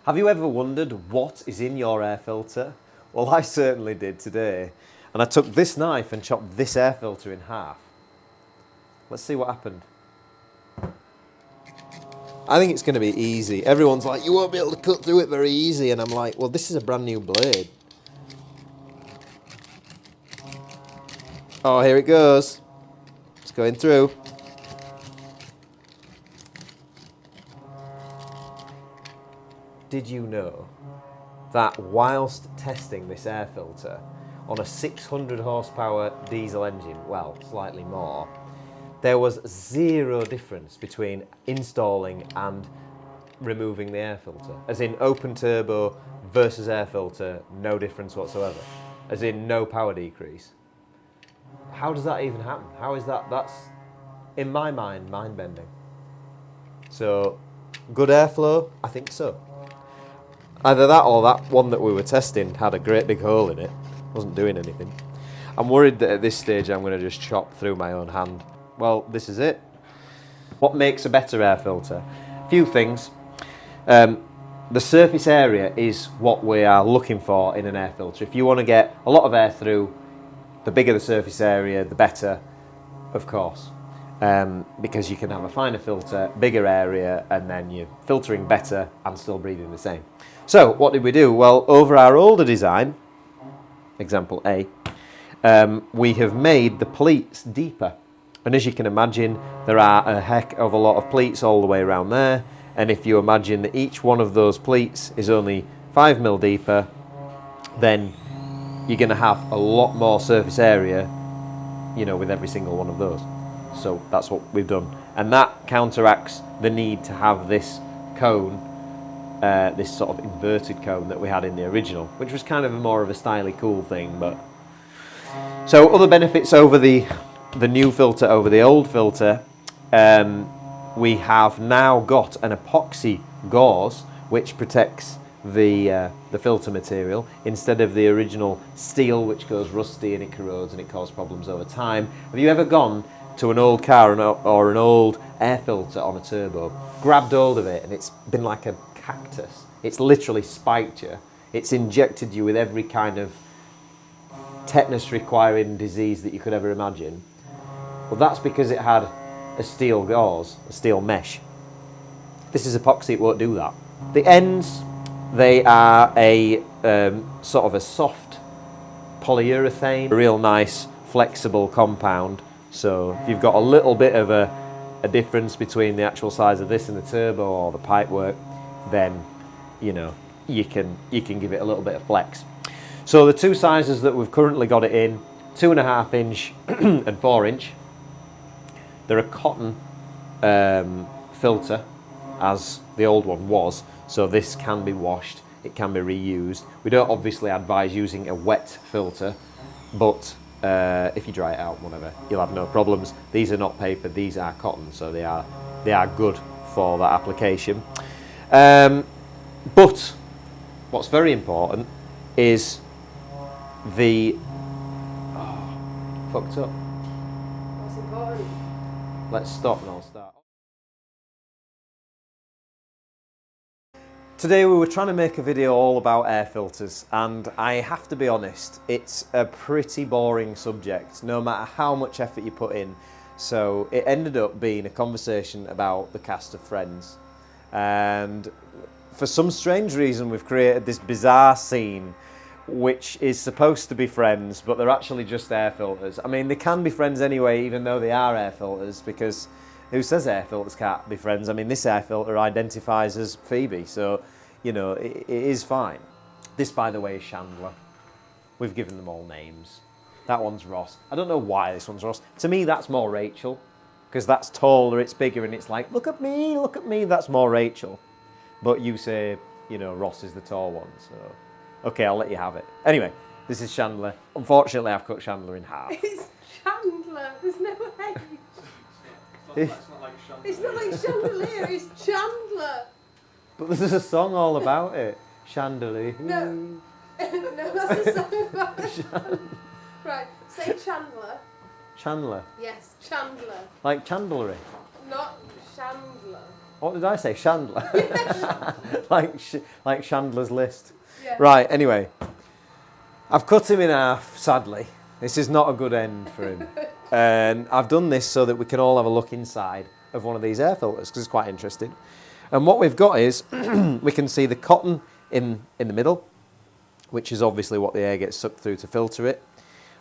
Have you ever wondered what is in your air filter? Well, I certainly did today. And I took this knife and chopped this air filter in half. Let's see what happened. I think it's going to be easy. Everyone's like, you won't be able to cut through it very easy. And I'm like, well, this is a brand new blade. Oh, here it goes. It's going through. Did you know that whilst testing this air filter on a 600 horsepower diesel engine, well, slightly more, there was zero difference between installing and removing the air filter? As in open turbo versus air filter, no difference whatsoever. As in no power decrease. How does that even happen? How is that? That's, in my mind, mind-bending. So, good airflow? I think so. Either that or that one that we were testing had a great big hole in it. Wasn't doing anything. I'm worried that at this stage I'm going to just chop through my own hand. Well, this is it. What makes a better air filter? A few things. The surface area is what we are looking for in an air filter. If you want to get a lot of air through, the bigger the surface area, the better, of course. Because you can have a finer filter, bigger area, and then you're filtering better and still breathing the same. So, what did we do? Well, over our older design, example A, we have made the pleats deeper. And as you can imagine, there are a heck of a lot of pleats all the way around there. And if you imagine that each one of those pleats is only 5mm deeper, then you're going to have a lot more surface area, you know, with every single one of those. So that's what we've done. And that counteracts the need to have this cone, this sort of inverted cone that we had in the original, which was kind of more of a stylish cool thing. But so other benefits over the new filter over the old filter, we have now got an epoxy gauze which protects the filter material instead of the original steel, which goes rusty and it corrodes and it causes problems over time. Have you ever gone to an old car or an old air filter on a turbo, grabbed hold of it, and it's been like a cactus? It's literally spiked you. It's injected you with every kind of tetanus requiring disease that you could ever imagine. Well, that's because it had a steel gauze, a steel mesh. This is epoxy, it won't do that. The ends, they are a sort of a soft polyurethane, a real nice flexible compound. So if you've got a little bit of a difference between the actual size of this and the turbo or the pipework, then you know you can give it a little bit of flex. So the two sizes that we've currently got it in, 2.5 inch and 4 inch. They're a cotton filter, as the old one was, so this can be washed, it can be reused. We don't obviously advise using a wet filter, but if you dry it out, whatever, you'll have no problems. These are not paper, these are cotton, so they are good for that application. But what's very important is the fucked up. What's important? Let's stop and I'll start. Today we were trying to make a video all about air filters, and I have to be honest, it's a pretty boring subject no matter how much effort you put in. So it ended up being a conversation about the cast of Friends, and for some strange reason we've created this bizarre scene which is supposed to be Friends, but they're actually just air filters. I mean, they can be friends anyway, even though they are air filters, because who says air filters can't be friends? I mean, this air filter identifies as Phoebe, so, you know, it is fine. This, by the way, is Chandler. We've given them all names. That one's Ross. I don't know why this one's Ross. To me, that's more Rachel, because that's taller, it's bigger, and it's like, look at me, that's more Rachel. But you say, you know, Ross is the tall one, so... Okay, I'll let you have it. Anyway, this is Chandler. Unfortunately, I've cut Chandler in half. It's Chandler. There's no way. It's not like chandelier. It's not like chandelier. It's Chandler. But there's a song all about it. Chandelier. No, no, that's a song about it. Right, say Chandler. Chandler. Yes, Chandler. Like chandlery. Not Chandler. What did I say? Chandler. like Chandler's List. Yeah. Right. Anyway, I've cut him in half. Sadly, this is not a good end for him. And I've done this so that we can all have a look inside of one of these air filters because it's quite interesting. And what we've got is we can see the cotton in the middle, which is obviously what the air gets sucked through to filter it.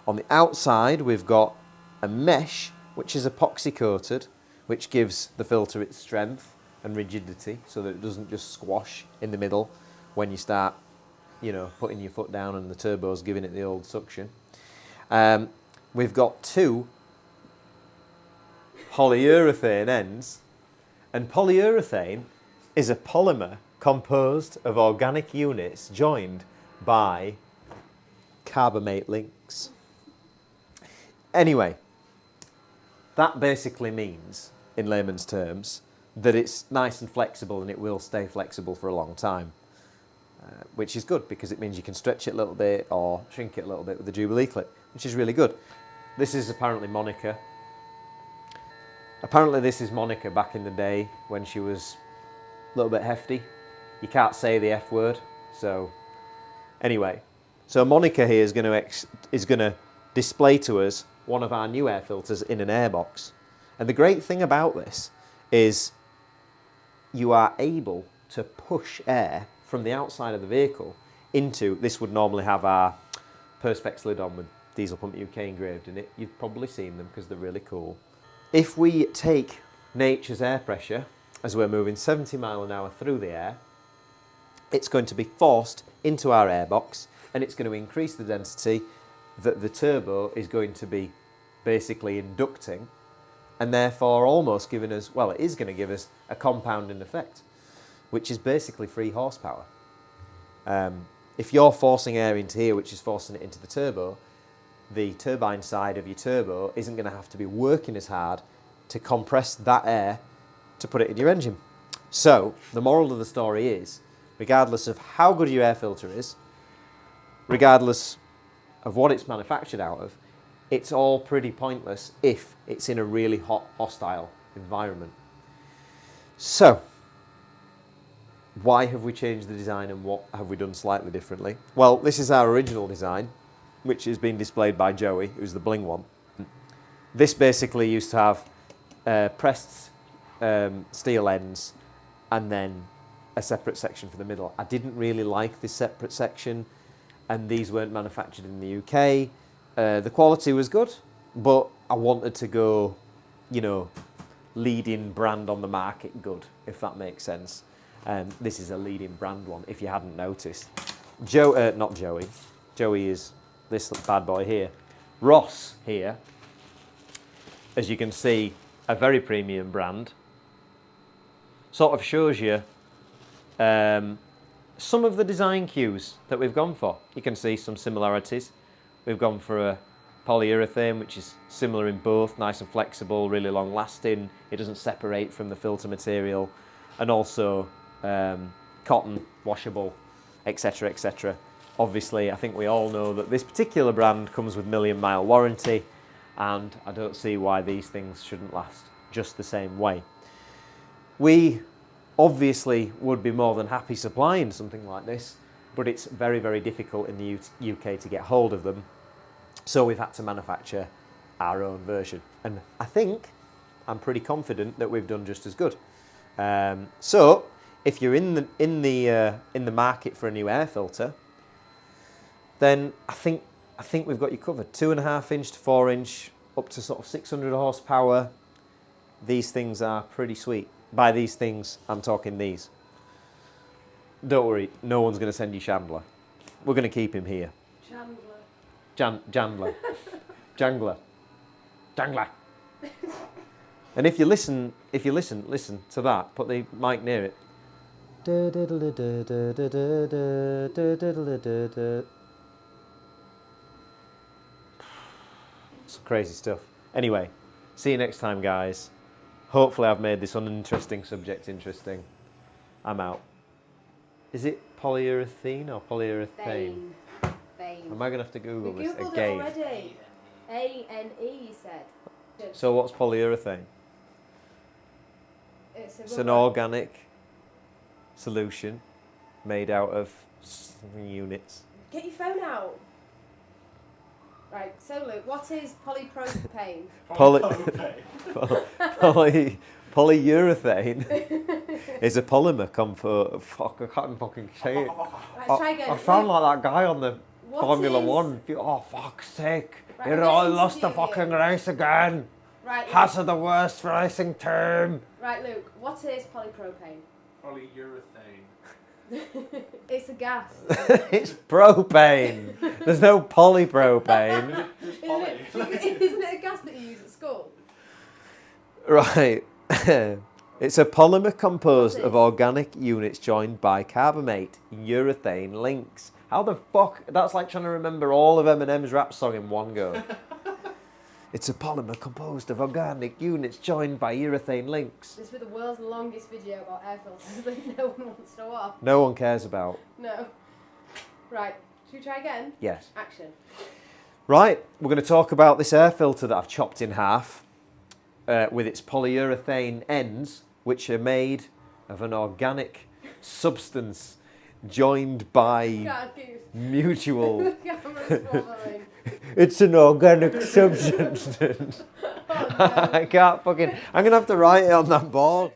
On the outside, we've got a mesh, which is epoxy coated, which gives the filter its strength and rigidity so that it doesn't just squash in the middle when you start, putting your foot down and the turbo's giving it the old suction. We've got 2 polyurethane ends, and polyurethane is a polymer composed of organic units joined by carbamate links. Anyway, that basically means, in layman's terms, that it's nice and flexible and it will stay flexible for a long time, which is good because it means you can stretch it a little bit or shrink it a little bit with the Jubilee clip, which is really good. This is apparently Monica. Apparently this is Monica back in the day when she was a little bit hefty. You can't say the F word, so anyway. So Monica here is going to display to us one of our new air filters in an airbox. And the great thing about this is you are able to push air from the outside of the vehicle into, this would normally have our Perspex lid on with DieselPumpUK engraved in it. You've probably seen them because they're really cool. If we take nature's air pressure as we're moving 70 miles an hour through the air, it's going to be forced into our airbox and it's going to increase the density that the turbo is going to be basically inducting, and therefore almost giving us, well, it is going to give us a compounding effect, which is basically free horsepower. If you're forcing air into here, which is forcing it into the turbine side of your turbo isn't going to have to be working as hard to compress that air to put it in your engine. So the moral of the story is, regardless of how good your air filter is, regardless of what it's manufactured out of, it's all pretty pointless if it's in a really hot, hostile environment. So, why have we changed the design and what have we done slightly differently? Well, this is our original design, which is being displayed by Joey, who's the bling one. This basically used to have pressed steel ends and then a separate section for the middle. I didn't really like this separate section, and these weren't manufactured in the UK. The quality was good, but I wanted to go, leading brand on the market good, if that makes sense. This is a leading brand one, if you hadn't noticed. Not Joey. Joey is this bad boy here. Ross here, as you can see, a very premium brand. Sort of shows you some of the design cues that we've gone for. You can see some similarities. We've gone for a polyurethane, which is similar in both, nice and flexible, really long lasting. It doesn't separate from the filter material, and also cotton, washable, etc., etc. Obviously, I think we all know that this particular brand comes with 1,000,000-mile warranty, and I don't see why these things shouldn't last just the same way. We obviously would be more than happy supplying something like this, but it's very, very difficult in the UK to get hold of them. So we've had to manufacture our own version. And I think, I'm pretty confident that we've done just as good. So if you're in the market for a new air filter, then I think we've got you covered. 2.5 inch to 4 inch, up to sort of 600 horsepower. These things are pretty sweet. By these things, I'm talking these. Don't worry, no one's going to send you Chandler. We're going to keep him here. Jandler. Jangler. And if you listen to that, put the mic near it. Some crazy stuff. Anyway, see you next time, guys. Hopefully I've made this uninteresting subject interesting. I'm out. Is it polyurethane or polyurethane? Vein. Am I going to have to Google You this Googled again? it already. A-N-E, you said. So what's polyurethane? It's an organic solution made out of units. Get your phone out. Right, so Luke, what is polypropane? Polyurethane is a polymer composed. Fuck, I can't fucking say it. Right, try again. I sound like that guy on the What Formula is- One. Oh, fuck's sake. Right, You I'm know, I gonna lost the interview fucking you. race again. Right, Luke. Has the worst racing team. Right, Luke, what is polypropane? Polyurethane. It's a gas. It's propane. There's no polypropane. It's poly. Isn't it a gas that you use at school? Right. It's a polymer composed What is of organic units joined by carbamate urethane links. How the fuck? That's like trying to remember all of Eminem's rap song in one go. It's a polymer composed of organic units joined by urethane links. This was the world's longest video about air filters that no one wants to watch. No one cares about. No. Right, should we try again? Yes. Action. Right, we're going to talk about this air filter that I've chopped in half with its polyurethane ends, which are made of an organic substance joined by Can't keep. mutual. The camera's wobbling. It's an organic substance. Oh, no. I can't fucking. I'm going to have to write it on that board.